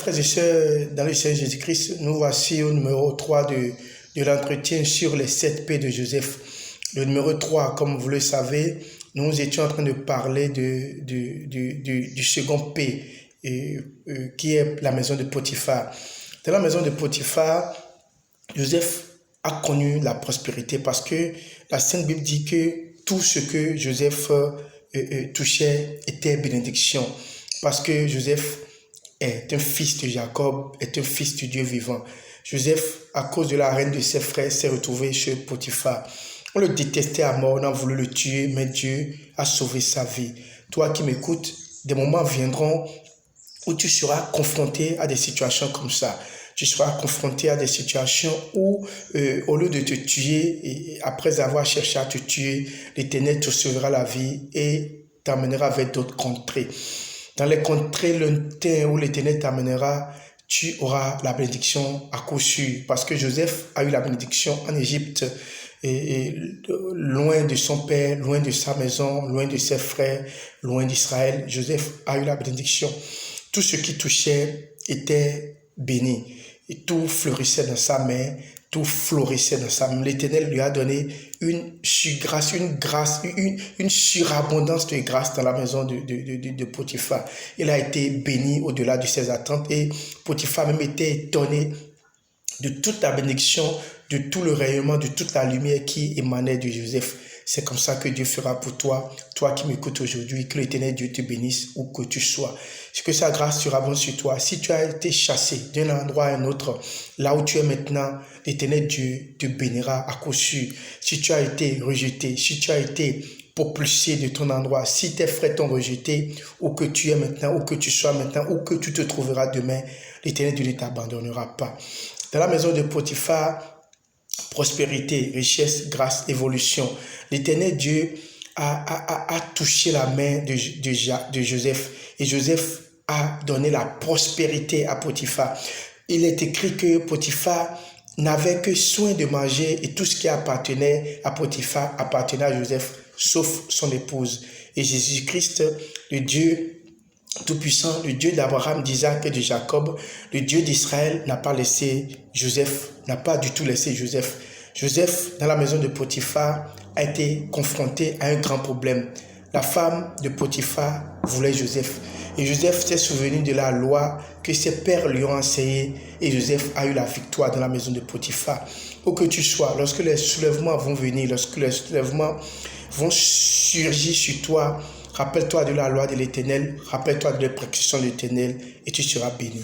frères et sœurs, dans le Seigneur Jésus-Christ, nous voici au numéro 3 de l'entretien sur les 7 P de Joseph. Le numéro 3, comme vous le savez, nous étions en train de parler du second P, qui est la maison de Potiphar. Dans la maison de Potiphar, Joseph a connu la prospérité parce que la Sainte Bible dit que tout ce que Joseph touchait était bénédiction. Parce que Joseph est un fils de Jacob, est un fils du Dieu vivant. Joseph, à cause de la reine de ses frères, s'est retrouvé chez Potiphar. On le détestait à mort, on a voulu le tuer, mais Dieu a sauvé sa vie. Toi qui m'écoutes, des moments viendront où tu seras confronté à des situations comme ça. Tu seras confronté à des situations où, au lieu de te tuer, et après avoir cherché à te tuer, l'Éternel te sauvera la vie et t'amènera vers d'autres contrées. Dans les contrées lointaines où l'Éternel t'amènera, tu auras la bénédiction à coup sûr. Parce que Joseph a eu la bénédiction en Égypte, et loin de son père, loin de sa maison, loin de ses frères, loin d'Israël. Joseph a eu la bénédiction. Tout ce qui touchait était béni. Et tout fleurissait dans sa main, tout florissait dans sa main. L'Éternel lui a donné une surabondance de grâce dans la maison de Potiphar. Il a été béni au-delà de ses attentes et Potiphar même était étonné de toute la bénédiction, de tout le rayonnement, de toute la lumière qui émanait de Joseph. C'est comme ça que Dieu fera pour toi, toi qui m'écoutes aujourd'hui, que l'Éternel Dieu te bénisse où que tu sois. Que sa grâce surabonde sur toi. Si tu as été chassé d'un endroit à un autre, là où tu es maintenant, l'Éternel Dieu te bénira à coup sûr. Si tu as été rejeté, si tu as été propulsé de ton endroit, si tes frères t'ont rejeté, où que tu es maintenant, où que tu sois maintenant, où que tu te trouveras demain, l'Éternel Dieu ne t'abandonnera pas. Dans la maison de Potiphar, prospérité, richesse, grâce, évolution. L'Éternel Dieu a touché la main de Joseph et Joseph a donné la prospérité à Potiphar. Il est écrit que Potiphar n'avait que soin de manger et tout ce qui appartenait à Potiphar appartenait à Joseph, sauf son épouse. Et Jésus-Christ, le Dieu Tout-Puissant, le Dieu d'Abraham, d'Isaac et de Jacob, le Dieu d'Israël n'a pas laissé Joseph, n'a pas du tout laissé Joseph. Joseph, dans la maison de Potiphar, a été confronté à un grand problème. La femme de Potiphar voulait Joseph. Et Joseph s'est souvenu de la loi que ses pères lui ont enseignée. Et Joseph a eu la victoire dans la maison de Potiphar. Où que tu sois, lorsque les soulèvements vont venir, lorsque les soulèvements vont surgir sur toi, rappelle-toi de la loi de l'Éternel, rappelle-toi de la prescription de l'Éternel et tu seras béni.